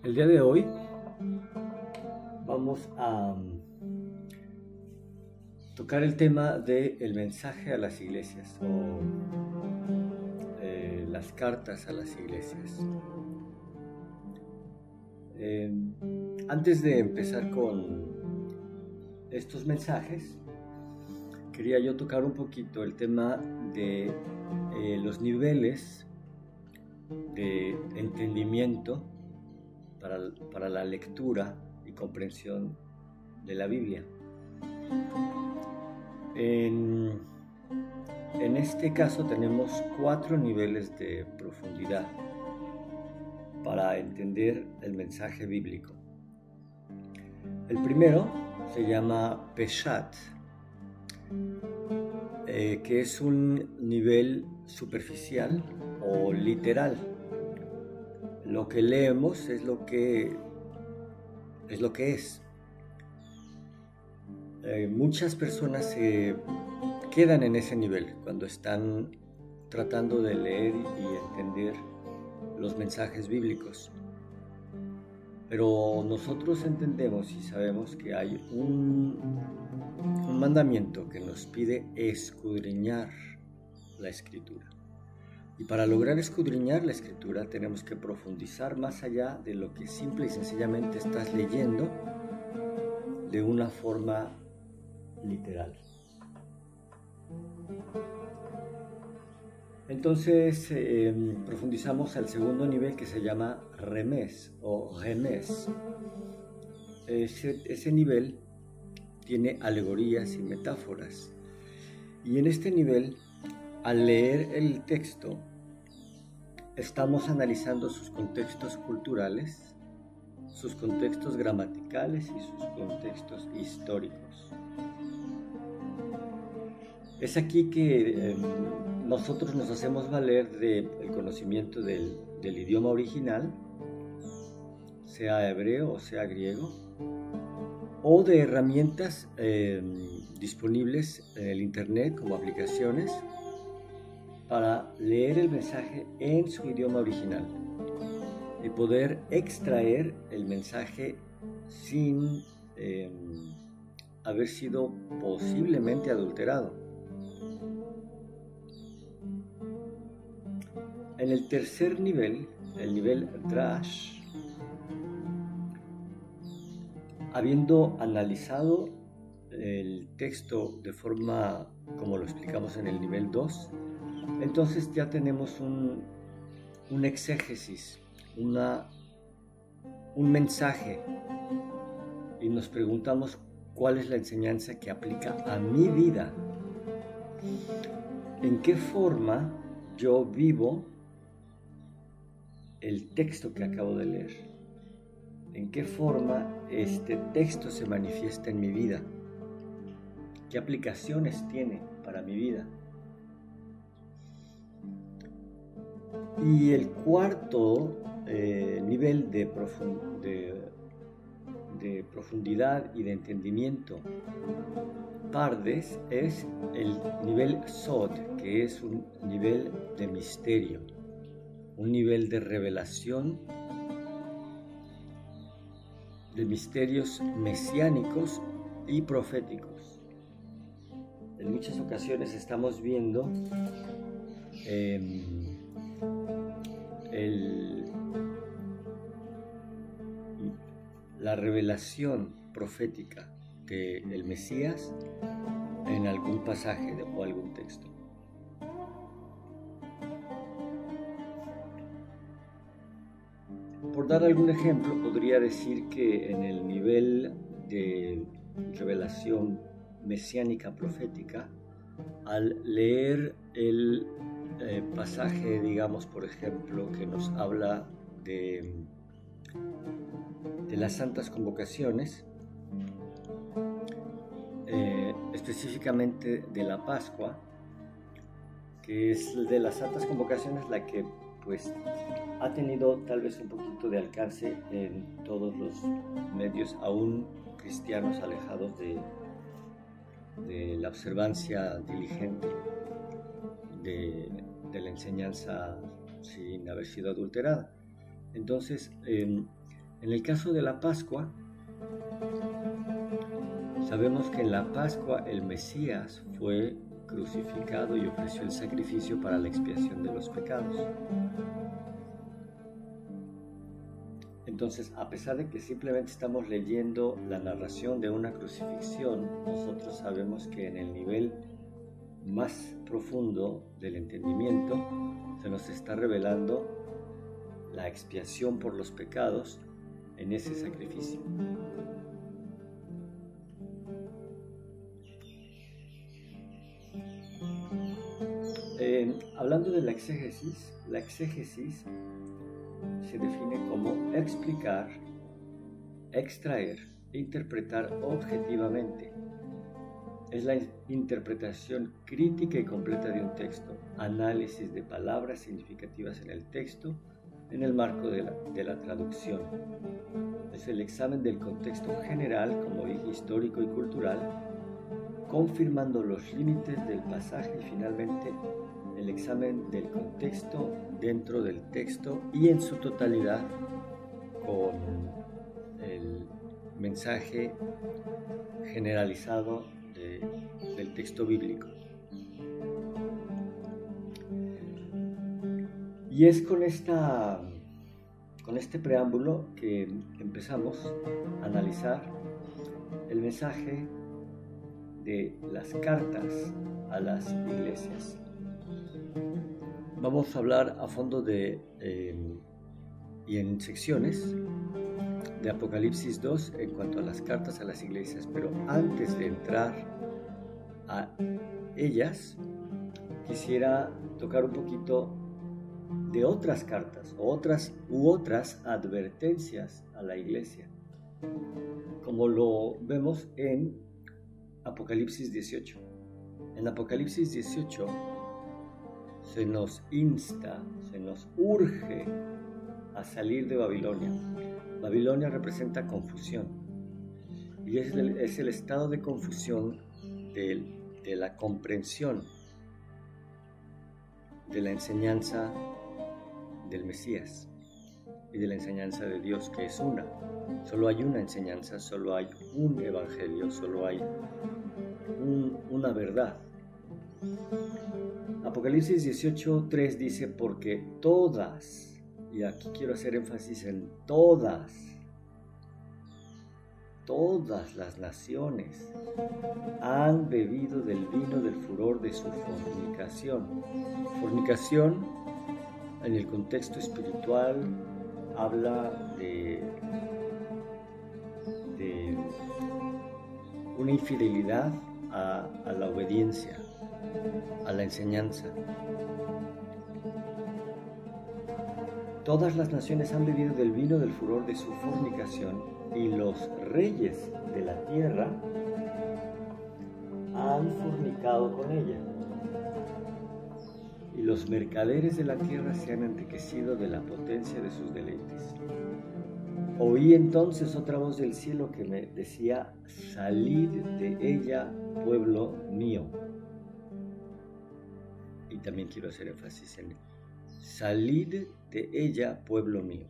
El día de hoy vamos a tocar el tema del mensaje a las iglesias o las cartas a las iglesias. Antes de empezar con estos mensajes, quería yo tocar un poquito el tema de los niveles de entendimiento para la lectura y comprensión de la Biblia. En este caso tenemos 4 niveles de profundidad para entender el mensaje bíblico. El primero se llama Peshat, que es un nivel superficial o literal. Lo que leemos es lo que es. Muchas personas se quedan en ese nivel cuando están tratando de leer y entender los mensajes bíblicos. Pero nosotros entendemos y sabemos que hay un mandamiento que nos pide escudriñar la Escritura. Y para lograr escudriñar la Escritura tenemos que profundizar más allá de lo que simple y sencillamente estás leyendo de una forma literal. Entonces profundizamos al segundo nivel, que se llama Remés o Remés. Ese nivel tiene alegorías y metáforas. Y en este nivel, al leer el texto, estamos analizando sus contextos culturales, sus contextos gramaticales y sus contextos históricos. Es aquí que nosotros nos hacemos valer del conocimiento del idioma original, sea hebreo o sea griego, o de herramientas disponibles en el internet como aplicaciones para leer el mensaje en su idioma original y poder extraer el mensaje sin haber sido posiblemente adulterado. En el tercer nivel, el nivel Drash, habiendo analizado el texto de forma como lo explicamos en el nivel 2, entonces ya tenemos un exégesis, un mensaje, y nos preguntamos cuál es la enseñanza que aplica a mi vida. ¿En qué forma yo vivo el texto que acabo de leer? ¿En qué forma este texto se manifiesta en mi vida? ¿Qué aplicaciones tiene para mi vida? Y el cuarto nivel de profundidad y de entendimiento Pardes es el nivel Sod, que es un nivel de misterio, un nivel de revelación de misterios mesiánicos y proféticos. En muchas ocasiones estamos viendo la revelación profética del Mesías en algún pasaje o algún texto. Por dar algún ejemplo, podría decir que en el nivel de revelación mesiánica profética, al leer el pasaje, digamos, por ejemplo, que nos habla de las santas convocaciones, específicamente de la Pascua, que es de las santas convocaciones la que pues ha tenido tal vez un poquito de alcance en todos los medios, aún cristianos alejados de la observancia diligente de la enseñanza sin haber sido adulterada. Entonces, En el caso de la Pascua, sabemos que en la Pascua el Mesías fue crucificado y ofreció el sacrificio para la expiación de los pecados. Entonces, a pesar de que simplemente estamos leyendo la narración de una crucifixión, nosotros sabemos que en el nivel más profundo del entendimiento se nos está revelando la expiación por los pecados en ese sacrificio. Hablando de la exégesis se define como explicar, extraer e interpretar objetivamente. Es la interpretación crítica y completa de un texto, análisis de palabras significativas en el texto en el marco de la traducción. Es el examen del contexto general, como dije, histórico y cultural, confirmando los límites del pasaje y finalmente el examen del contexto dentro del texto y en su totalidad con el mensaje generalizado del texto bíblico. Y es con este preámbulo que empezamos a analizar el mensaje de las cartas a las iglesias. Vamos a hablar a fondo y en secciones de Apocalipsis 2 en cuanto a las cartas a las iglesias, pero antes de entrar a ellas, quisiera tocar un poquito de otras cartas u otras advertencias a la iglesia, como lo vemos en Apocalipsis 18. En Apocalipsis 18 se nos insta, se nos urge a salir de Babilonia. Babilonia representa confusión y es el estado de confusión de la comprensión de la enseñanza del Mesías y de la enseñanza de Dios, que es una. Solo hay una enseñanza, solo hay un evangelio, solo hay una verdad. Apocalipsis 18:3 dice: porque todas, y aquí quiero hacer énfasis en todas las naciones han bebido del vino del furor de su fornicación. Fornicación, en el contexto espiritual, habla de una infidelidad a la obediencia, a la enseñanza. Todas las naciones han bebido del vino del furor de su fornicación, y los reyes de la tierra han fornicado con ella, y los mercaderes de la tierra se han enriquecido de la potencia de sus deleites. Oí entonces otra voz del cielo que me decía: salid de ella, pueblo mío. Y también quiero hacer énfasis en salid de ella, pueblo mío.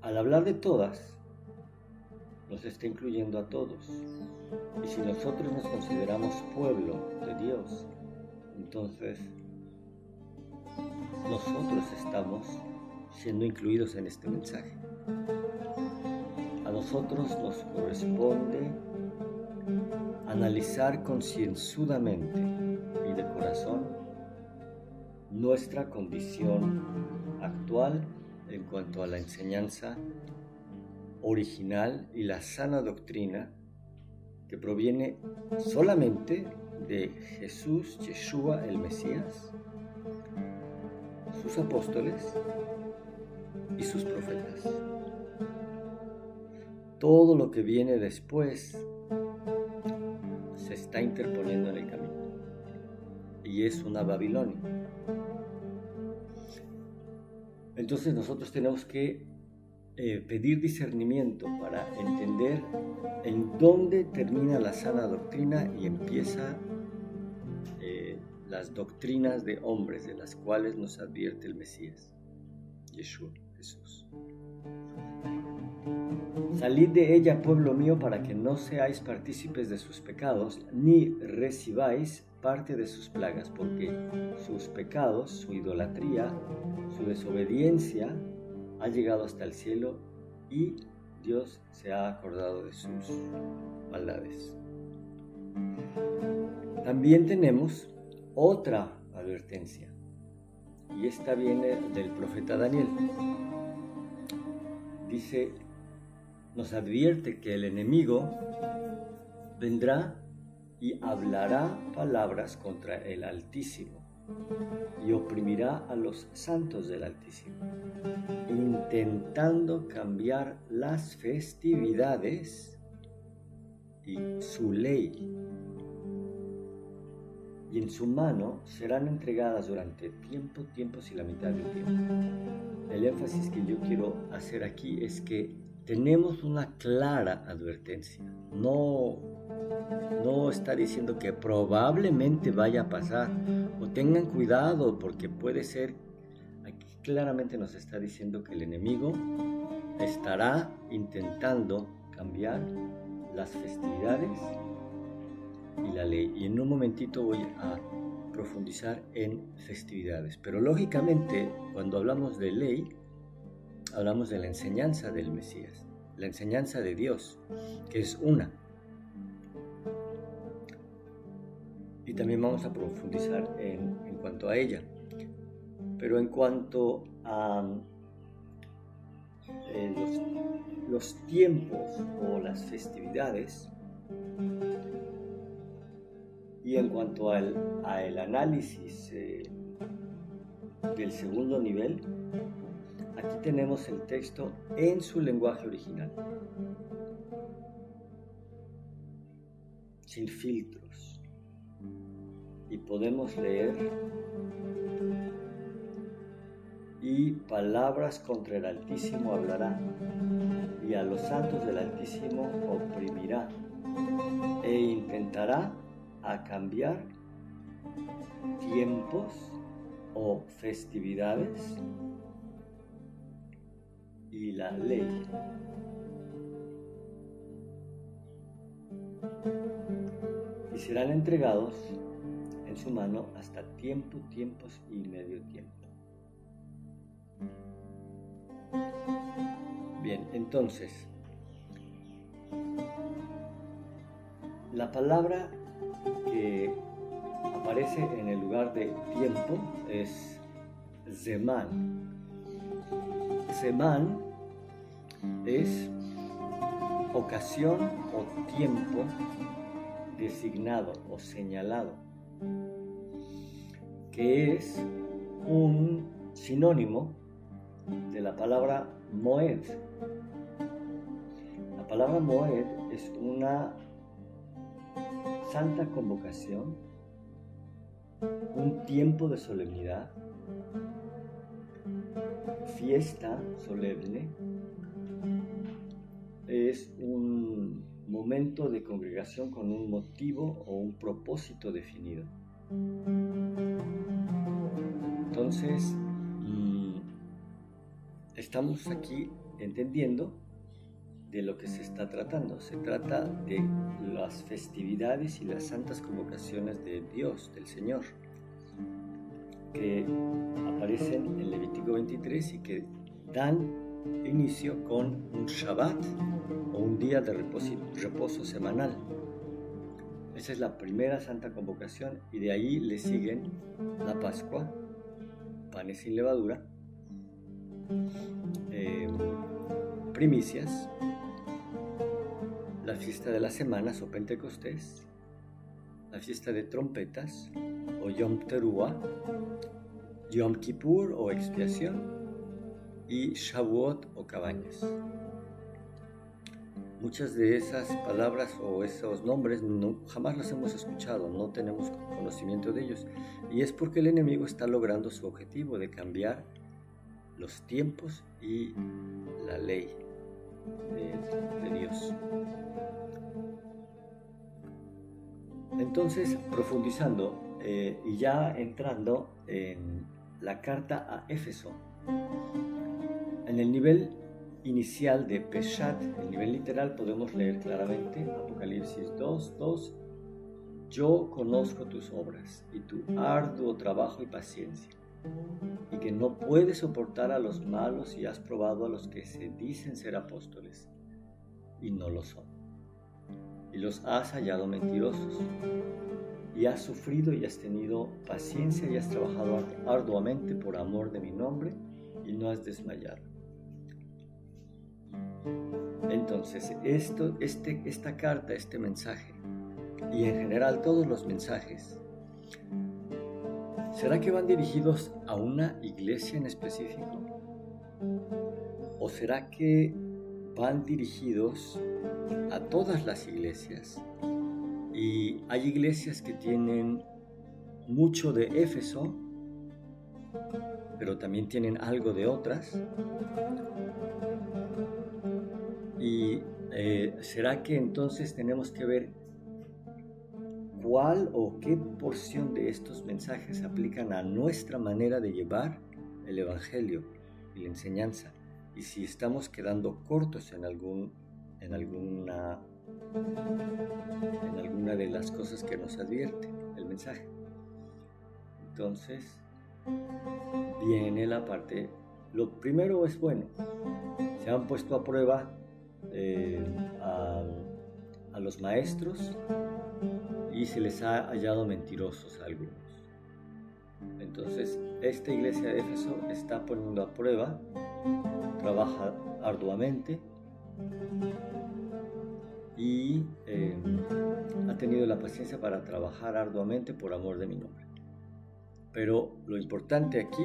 Al hablar de todas, nos está incluyendo a todos. Y si nosotros nos consideramos pueblo de Dios, entonces nosotros estamos siendo incluidos en este mensaje. A nosotros nos corresponde analizar concienzudamente y de corazón nuestra condición actual en cuanto a la enseñanza original y la sana doctrina que proviene solamente de Jesús, Yeshua, el Mesías, sus apóstoles y sus profetas. Todo lo que viene después se está interponiendo en el camino y es una Babilonia. Entonces nosotros tenemos que pedir discernimiento para entender en dónde termina la sana doctrina y empieza las doctrinas de hombres de las cuales nos advierte el Mesías, Yeshua, Jesús. Salid de ella, pueblo mío, para que no seáis partícipes de sus pecados, ni recibáis parte de sus plagas, porque sus pecados, su idolatría, su desobediencia ha llegado hasta el cielo y Dios se ha acordado de sus maldades. También tenemos otra advertencia, y esta viene del profeta Daniel. Dice, nos advierte que el enemigo vendrá y hablará palabras contra el Altísimo y oprimirá a los santos del Altísimo, intentando cambiar las festividades y su ley. Y en su mano serán entregadas durante tiempos y la mitad del tiempo. El énfasis que yo quiero hacer aquí es que tenemos una clara advertencia. No está diciendo que probablemente vaya a pasar, o tengan cuidado porque puede ser. Aquí claramente nos está diciendo que el enemigo estará intentando cambiar las festividades y la ley. Y en un momentito voy a profundizar en festividades. Pero lógicamente, cuando hablamos de ley, hablamos de la enseñanza del Mesías, la enseñanza de Dios, que es una. Y también vamos a profundizar en cuanto a ella. Pero en cuanto a los tiempos o las festividades, y en cuanto al análisis del segundo nivel, aquí tenemos el texto en su lenguaje original, sin filtros, y podemos leer: y palabras contra el Altísimo hablará, y a los santos del Altísimo oprimirá, e intentará a cambiar tiempos o festividades y la ley. Y serán entregados en su mano hasta tiempos y medio tiempo. Bien, entonces, la palabra que aparece en el lugar de tiempo es Zeman. Zeman es ocasión o tiempo designado o señalado, que es un sinónimo de la palabra Moed. La palabra Moed es una santa convocación, un tiempo de solemnidad, fiesta solemne, es un momento de congregación con un motivo o un propósito definido. Entonces, estamos aquí entendiendo de lo que se está tratando. Se trata de las festividades y las santas convocaciones de Dios, del Señor, que aparecen en Levítico 23 y que dan inicio con un Shabbat o un día de reposo semanal. Esa es la primera santa convocación, y de ahí le siguen la Pascua, panes sin levadura, primicias, la fiesta de las semanas o Pentecostés, la fiesta de trompetas o Yom Teruah, Yom Kippur o expiación, y Shavuot o cabañas. Muchas de esas palabras o esos nombres jamás los hemos escuchado, no tenemos conocimiento de ellos, y es porque el enemigo está logrando su objetivo de cambiar los tiempos y la ley de Dios. Entonces, profundizando, y ya entrando en la carta a Éfeso, en el nivel inicial de Peshat, el nivel literal, podemos leer claramente Apocalipsis 2:2: yo conozco tus obras y tu arduo trabajo y paciencia, y que no puedes soportar a los malos y has probado a los que se dicen ser apóstoles y no lo son, y los has hallado mentirosos, y has sufrido y has tenido paciencia y has trabajado arduamente por amor de mi nombre y no has desmayado. Entonces, esta carta, este mensaje, y en general todos los mensajes, ¿será que van dirigidos a una iglesia en específico? ¿O será que van dirigidos a todas las iglesias? Y hay iglesias que tienen mucho de Éfeso, pero también tienen algo de otras. Y ¿será que entonces tenemos que ver cuál o qué porción de estos mensajes aplican a nuestra manera de llevar el Evangelio y la enseñanza? Y si estamos quedando cortos en alguna de las cosas que nos advierte el mensaje. Entonces viene la parte, lo primero es bueno, se han puesto a prueba a los maestros y se les ha hallado mentirosos a algunos. Entonces esta iglesia de Éfeso está poniendo a prueba, trabaja arduamente y ha tenido la paciencia para trabajar arduamente por amor de mi nombre. Pero lo importante aquí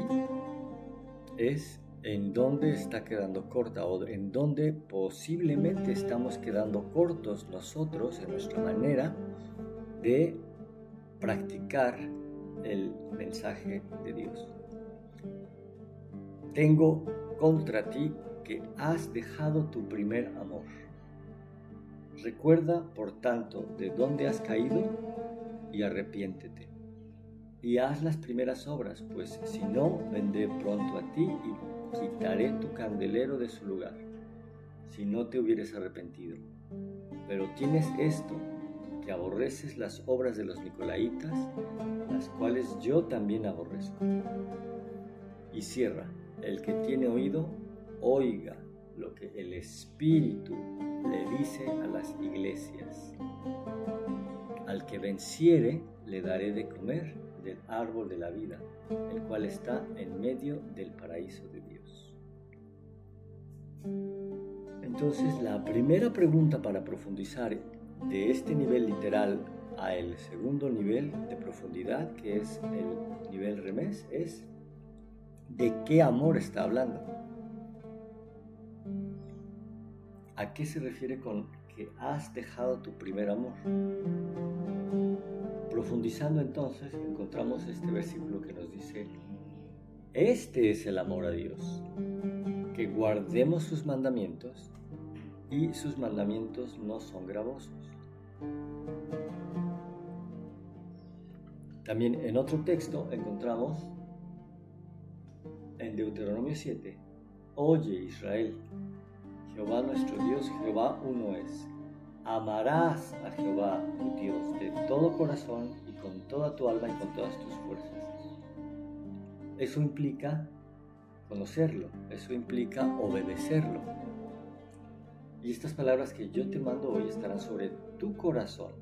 es en dónde está quedando corta o en dónde posiblemente estamos quedando cortos nosotros en nuestra manera de practicar el mensaje de Dios. Tengo contra ti que has dejado tu primer amor. Recuerda, por tanto, de dónde has caído y arrepiéntete. Y haz las primeras obras, pues si no, vendré pronto a ti y quitaré tu candelero de su lugar, si no te hubieres arrepentido. Pero tienes esto, que aborreces las obras de los nicolaítas, las cuales yo también aborrezco. Y cierra, el que tiene oído, oiga lo que el Espíritu le dice a las iglesias. Al que venciere, le daré de comer del árbol de la vida, el cual está en medio del paraíso de Dios. Entonces, la primera pregunta para profundizar de este nivel literal a el segundo nivel de profundidad, que es el nivel remés, es ¿de qué amor está hablando? ¿A qué se refiere con que has dejado tu primer amor? Profundizando entonces, encontramos este versículo que nos dice: este es el amor a Dios, que guardemos sus mandamientos, y sus mandamientos no son gravosos. También en otro texto encontramos en Deuteronomio 7: oye Israel, Jehová nuestro Dios, Jehová uno es. Amarás a Jehová tu Dios de todo corazón y con toda tu alma y con todas tus fuerzas. Eso implica conocerlo, eso implica obedecerlo. Y estas palabras que yo te mando hoy estarán sobre tu corazón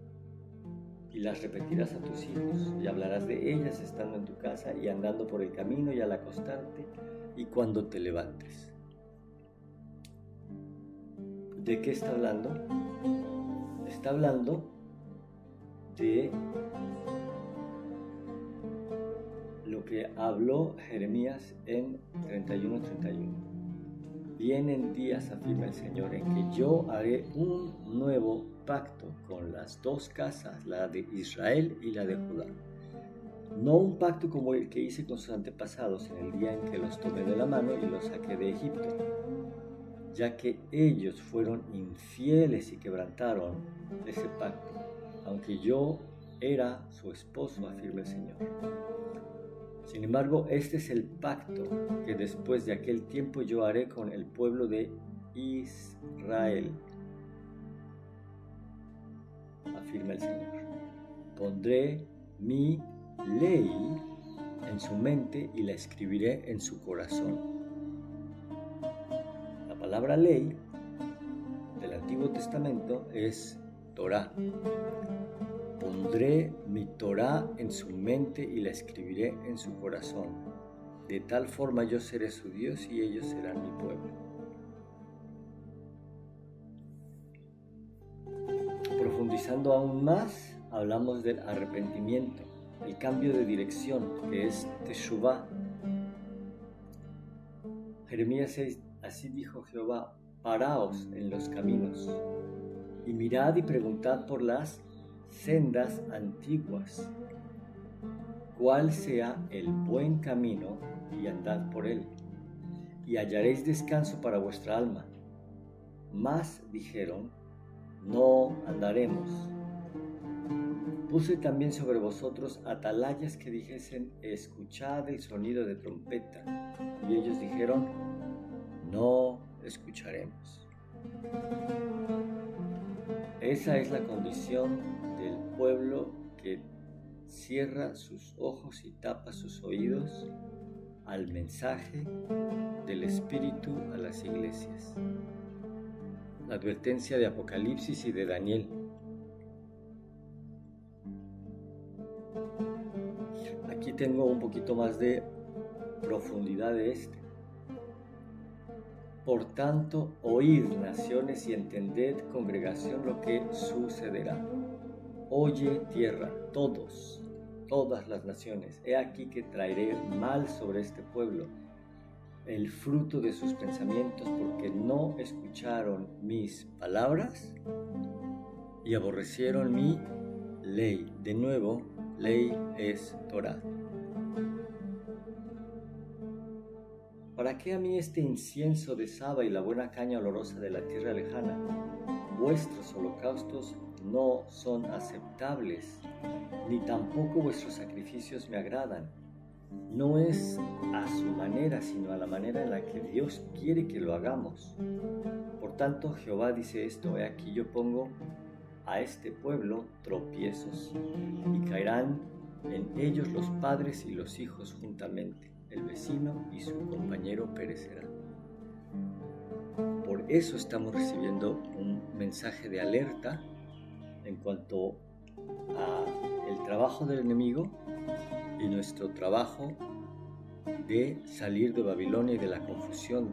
y las repetirás a tus hijos y hablarás de ellas estando en tu casa y andando por el camino y al acostarte y cuando te levantes. ¿De qué está hablando? Está hablando de lo que habló Jeremías en 31:31. Vienen días, afirma el Señor, en que yo haré un nuevo pacto con las dos casas, la de Israel y la de Judá. No un pacto como el que hice con sus antepasados en el día en que los tomé de la mano y los saqué de Egipto, ya que ellos fueron infieles y quebrantaron ese pacto, aunque yo era su esposo, afirma el Señor. Sin embargo, este es el pacto que después de aquel tiempo yo haré con el pueblo de Israel, afirma el Señor. Pondré mi ley en su mente y la escribiré en su corazón. La palabra ley del Antiguo Testamento es Torá. Pondré mi Torá en su mente y la escribiré en su corazón. De tal forma yo seré su Dios y ellos serán mi pueblo. Profundizando aún más, hablamos del arrepentimiento, el cambio de dirección, que es Teshuvá. Jeremías 6, así dijo Jehová, paraos en los caminos, y mirad y preguntad por las sendas antiguas, cuál sea el buen camino, y andad por él, y hallaréis descanso para vuestra alma. Mas dijeron, no andaremos. Puse también sobre vosotros atalayas que dijesen, escuchad el sonido de trompeta. Y ellos dijeron, no escucharemos. Esa es la condición del pueblo que cierra sus ojos y tapa sus oídos al mensaje del Espíritu a las iglesias. La advertencia de Apocalipsis y de Daniel. Aquí tengo un poquito más de profundidad de este. Por tanto, oíd, naciones, y entended, congregación, lo que sucederá. Oye, tierra, todas las naciones. He aquí que traeré mal sobre este pueblo, el fruto de sus pensamientos, porque no escucharon mis palabras y aborrecieron mi ley. De nuevo, ley es Torá. ¿Para qué a mí este incienso de Saba y la buena caña olorosa de la tierra lejana? Vuestros holocaustos no son aceptables, ni tampoco vuestros sacrificios me agradan. No es a su manera, sino a la manera en la que Dios quiere que lo hagamos. Por tanto, Jehová dice esto, he aquí yo pongo a este pueblo tropiezos, y caerán en ellos los padres y los hijos juntamente. El vecino y su compañero perecerán. Por eso estamos recibiendo un mensaje de alerta en cuanto a el trabajo del enemigo y nuestro trabajo de salir de Babilonia y de la confusión.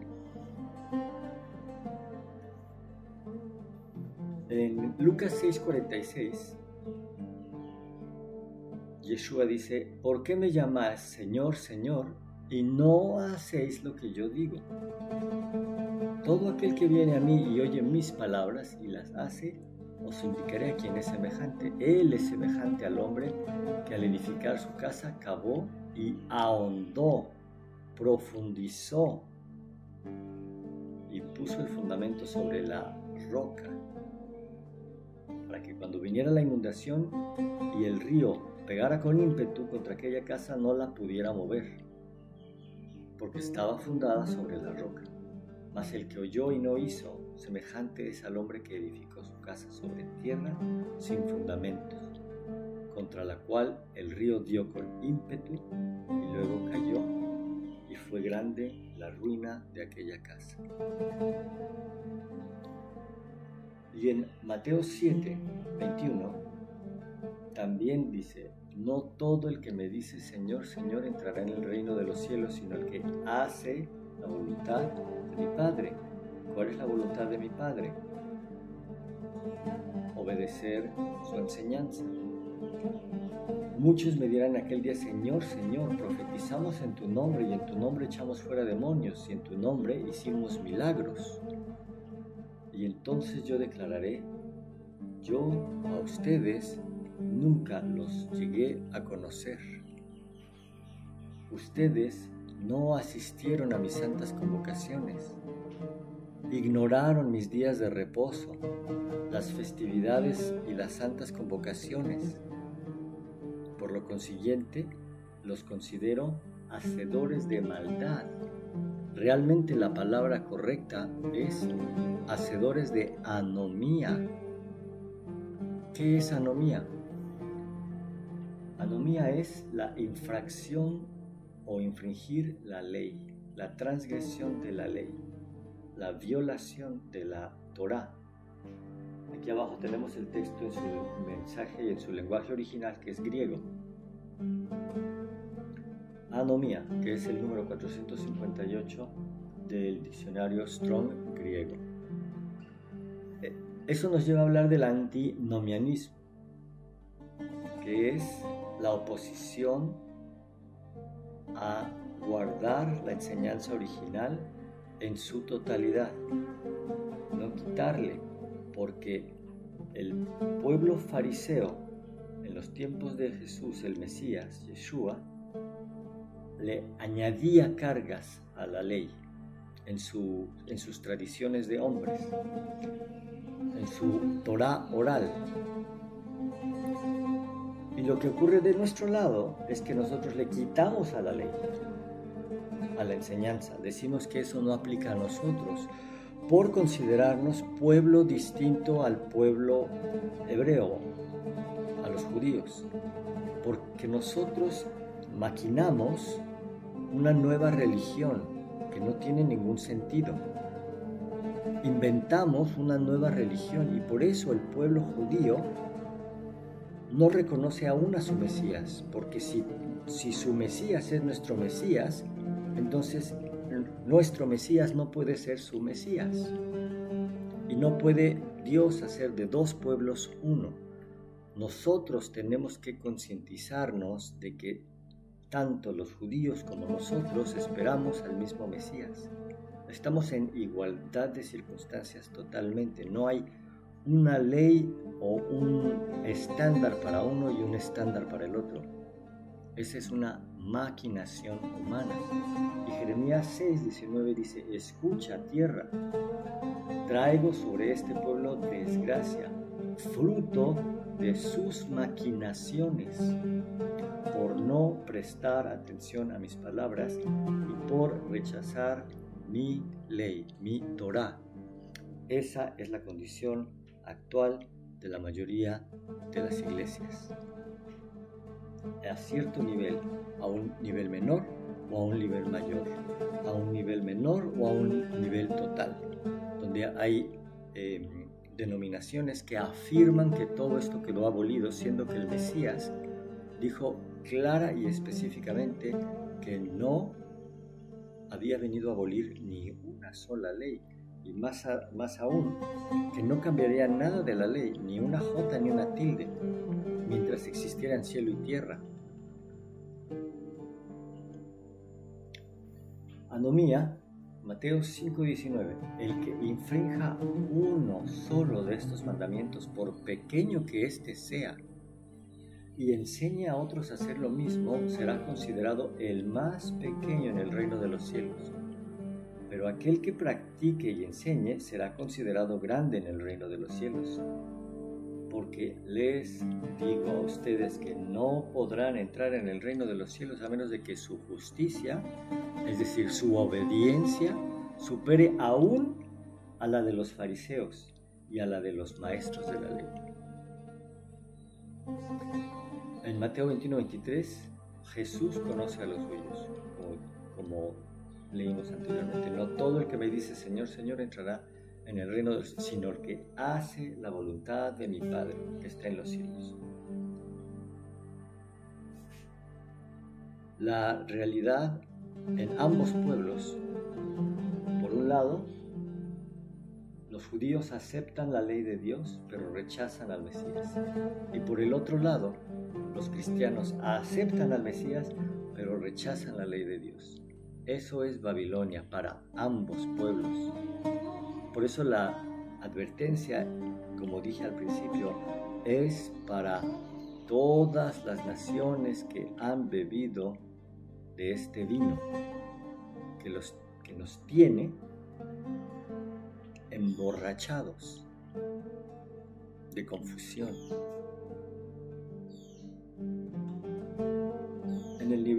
En Lucas 6:46, Yeshua dice, ¿por qué me llamáis Señor, Señor, y no hacéis lo que yo digo? Todo aquel que viene a mí y oye mis palabras y las hace, os indicaré a quién es semejante. Él es semejante al hombre que al edificar su casa cavó y ahondó, profundizó y puso el fundamento sobre la roca, para que cuando viniera la inundación y el río pegara con ímpetu contra aquella casa, no la pudiera mover, porque estaba fundada sobre la roca. Mas el que oyó y no hizo, semejante es al hombre que edificó su casa sobre tierra sin fundamentos, contra la cual el río dio con ímpetu y luego cayó, y fue grande la ruina de aquella casa. Y en Mateo 7:21 también dice, no todo el que me dice Señor, Señor entrará en el reino de los cielos, sino el que hace la voluntad de mi Padre. ¿Cuál es la voluntad de mi Padre? Obedecer su enseñanza. Muchos me dirán en aquel día, Señor, Señor, profetizamos en tu nombre, y en tu nombre echamos fuera demonios, y en tu nombre hicimos milagros. Y entonces yo declararé, yo a ustedes nunca los llegué a conocer. Ustedes no asistieron a mis santas convocaciones, ignoraron mis días de reposo, las festividades y las santas convocaciones. lo consiguiente, los considero hacedores de maldad. Realmente la palabra correcta es hacedores de anomía. ¿Qué es anomía? Anomía es la infracción o infringir la ley, la transgresión de la ley, la violación de la Torá. Aquí abajo tenemos el texto en su mensaje y en su lenguaje original, que es griego. Anomía, que es el número 458 del diccionario Strong griego. Eso nos lleva a hablar del antinomianismo, que es la oposición a guardar la enseñanza original en su totalidad, no quitarle, porque el pueblo fariseo en los tiempos de Jesús, el Mesías, Yeshua, le añadía cargas a la ley en sus tradiciones de hombres, en su Torá oral. Y lo que ocurre de nuestro lado es que nosotros le quitamos a la ley, a la enseñanza. Decimos que eso no aplica a nosotros por considerarnos pueblo distinto al pueblo hebreo, a los judíos, porque nosotros maquinamos una nueva religión que no tiene ningún sentido. Inventamos una nueva religión y por eso el pueblo judío no reconoce aún a su Mesías, porque si su Mesías es nuestro Mesías, entonces nuestro Mesías no puede ser su Mesías. Y no puede Dios hacer de dos pueblos uno. Nosotros tenemos que concientizarnos de que tanto los judíos como nosotros esperamos al mismo Mesías. Estamos en igualdad de circunstancias totalmente. No hay una ley o un estándar para uno y un estándar para el otro. Esa es una maquinación humana. Y Jeremías 6:19 dice: escucha, tierra, traigo sobre este pueblo desgracia, fruto de sus maquinaciones, por no prestar atención a mis palabras y por rechazar mi ley, mi Torá. Esa es la condición actual de la mayoría de las iglesias. A cierto nivel, a un nivel menor o a un nivel mayor, a un nivel menor o a un nivel total, donde hay denominaciones que afirman que todo esto quedó abolido, siendo que el Mesías dijo clara y específicamente que no había venido a abolir ni una sola ley, y más aún, que no cambiaría nada de la ley, ni una jota ni una tilde, mientras existieran cielo y tierra. Anomía, Mateo 5:19. El que infrinja uno solo de estos mandamientos, por pequeño que éste sea, y enseñe a otros a hacer lo mismo, será considerado el más pequeño en el reino de los cielos. Pero aquel que practique y enseñe será considerado grande en el reino de los cielos. Porque les digo a ustedes que no podrán entrar en el reino de los cielos a menos de que su justicia, es decir, su obediencia, supere aún a la de los fariseos y a la de los maestros de la ley. En Mateo 21:23, Jesús conoce a los suyos, como leímos anteriormente. No todo el que me dice Señor, Señor entrará en el reino de los cielos, sino el que hace la voluntad de mi Padre que está en los cielos. La realidad en ambos pueblos, por un lado, los judíos aceptan la ley de Dios, pero rechazan al Mesías. Y por el otro lado, los cristianos aceptan al Mesías, pero rechazan la ley de Dios. Eso es Babilonia para ambos pueblos. Por eso la advertencia, como dije al principio, es para todas las naciones que han bebido de este vino, que nos tiene emborrachados de confusión.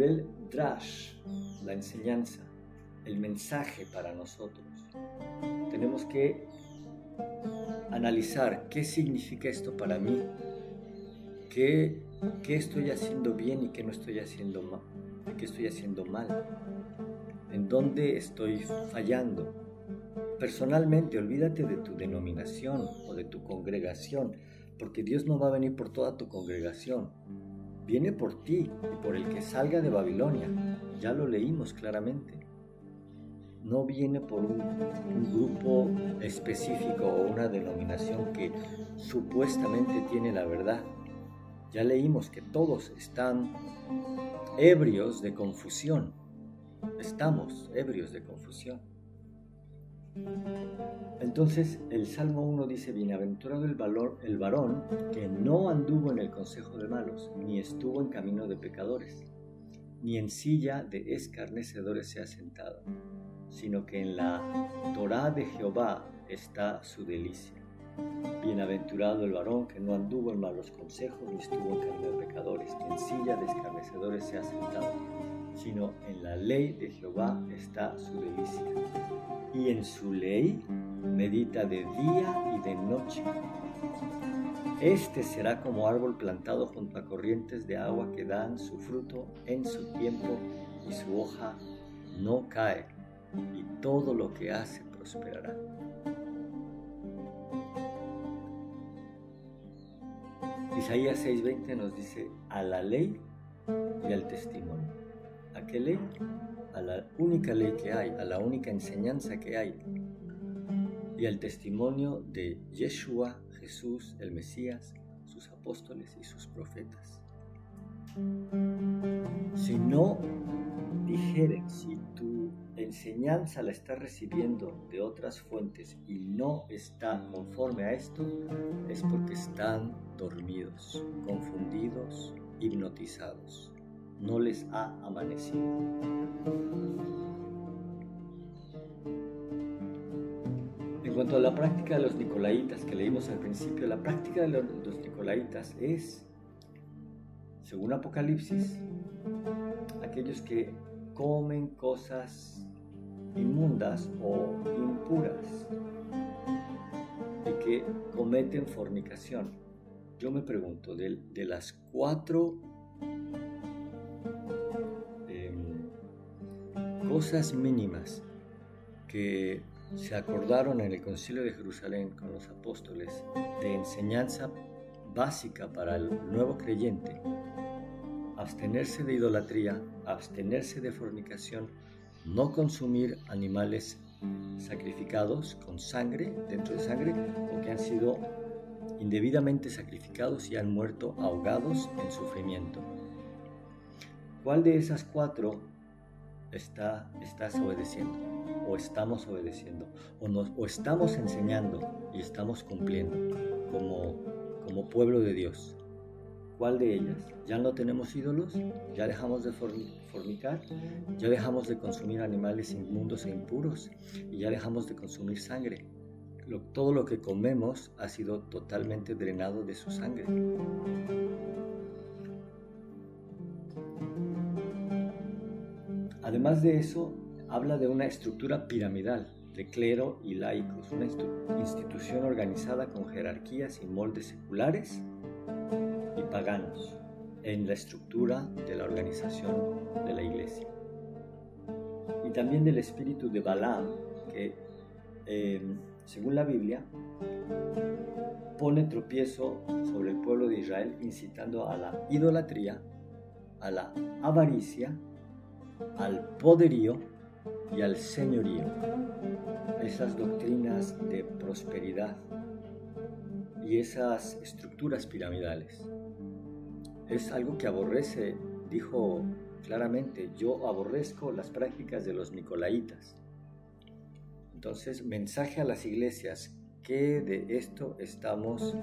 nivel drash, la enseñanza, el mensaje para nosotros. Tenemos que analizar qué significa esto para mí, qué estoy haciendo bien y qué no estoy haciendo mal, qué estoy haciendo mal, en dónde estoy fallando. Personalmente, olvídate de tu denominación o de tu congregación, porque Dios no va a venir por toda tu congregación. Viene por ti y por el que salga de Babilonia. Ya lo leímos claramente. No viene por un grupo específico o una denominación que supuestamente tiene la verdad. Ya leímos que todos están ebrios de confusión. Estamos ebrios de confusión. Entonces el Salmo 1 dice: bienaventurado el varón que no anduvo en el consejo de malos, ni estuvo en camino de pecadores, ni en silla de escarnecedores se ha sentado, sino que en la Torá de Jehová está su delicia. Bienaventurado el varón que no anduvo en malos consejos, ni estuvo en camino de pecadores, ni en silla de escarnecedores se ha sentado, sino en la ley de Jehová está su delicia, y en su ley medita de día y de noche. Este será como árbol plantado junto a corrientes de agua que dan su fruto en su tiempo y su hoja no cae, y todo lo que hace prosperará. Isaías 6:20 nos dice: a la ley y al testimonio. ¿A qué ley? A la única ley que hay, a la única enseñanza que hay, y al testimonio de Yeshua, Jesús, el Mesías, sus apóstoles y sus profetas. Si no dijeren, si tu enseñanza la estás recibiendo de otras fuentes y no está conforme a esto, es porque están dormidos, confundidos, hipnotizados. No les ha amanecido. En cuanto a la práctica de los nicolaitas que leímos al principio, la práctica de los nicolaitas es, según Apocalipsis, aquellos que comen cosas inmundas o impuras y que cometen fornicación. Yo me pregunto, de las 4 cosas mínimas que se acordaron en el Concilio de Jerusalén con los apóstoles de enseñanza básica para el nuevo creyente: abstenerse de idolatría, abstenerse de fornicación, no consumir animales sacrificados con sangre, dentro de sangre, o que han sido indebidamente sacrificados y han muerto ahogados en sufrimiento. ¿Cuál de esas 4 estás obedeciendo? ¿O estamos obedeciendo? ¿O estamos enseñando y estamos cumpliendo como pueblo de Dios? ¿Cuál de ellas? ¿Ya no tenemos ídolos? ¿Ya dejamos de fornicar? ¿Ya dejamos de consumir animales inmundos e impuros? ¿Y ya dejamos de consumir sangre? Todo lo que comemos ha sido totalmente drenado de su sangre. Además de eso, habla de una estructura piramidal de clero y laicos, una institución organizada con jerarquías y moldes seculares y paganos en la estructura de la organización de la iglesia. Y también del espíritu de Balaam, que según la Biblia pone tropiezo sobre el pueblo de Israel, incitando a la idolatría, a la avaricia, al poderío y al señorío. Esas doctrinas de prosperidad y esas estructuras piramidales es algo que aborrece. Dijo claramente: yo aborrezco las prácticas de los nicolaitas. Entonces, mensaje a las iglesias: ¿qué de esto estamos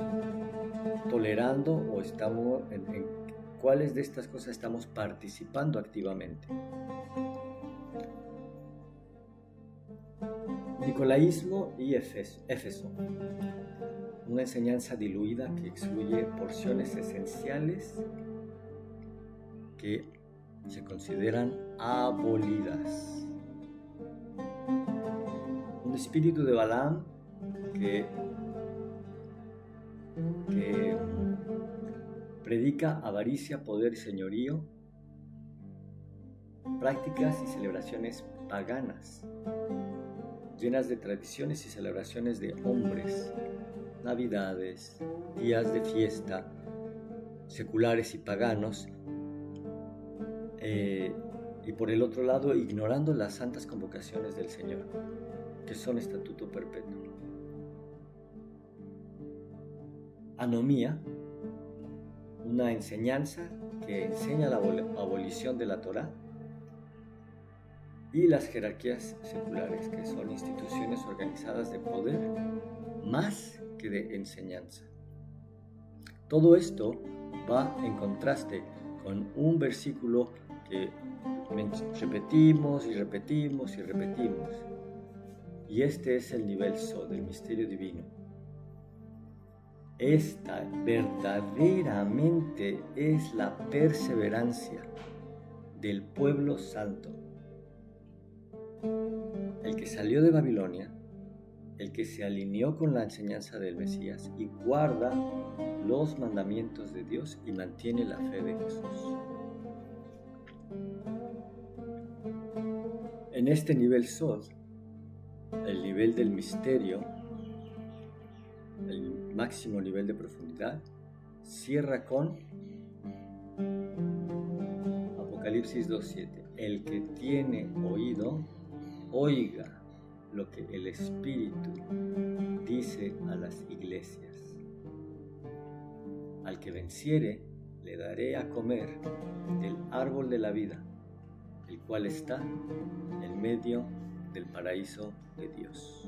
tolerando o en cuáles de estas cosas estamos participando activamente? Nicolaísmo y Éfeso, una enseñanza diluida que excluye porciones esenciales que se consideran abolidas. Un espíritu de Balaam que predica avaricia, poder y señorío, prácticas y celebraciones paganas, llenas de tradiciones y celebraciones de hombres, navidades, días de fiesta, seculares y paganos, y por el otro lado ignorando las santas convocaciones del Señor, que son estatuto perpetuo. Anomía, una enseñanza que enseña la abolición de la Torá, y las jerarquías seculares, que son instituciones organizadas de poder más que de enseñanza. Todo esto va en contraste con un versículo que repetimos y repetimos y repetimos. Y este es el nivel Sod, del misterio divino. Esta verdaderamente es la perseverancia del pueblo santo. El que salió de Babilonia, el que se alineó con la enseñanza del Mesías y guarda los mandamientos de Dios y mantiene la fe de Jesús. En este nivel Sod, el nivel del misterio, el máximo nivel de profundidad, cierra con Apocalipsis 2:7. El que tiene oído, oiga lo que el Espíritu dice a las iglesias. Al que venciere, le daré a comer del árbol de la vida, el cual está en medio del paraíso de Dios.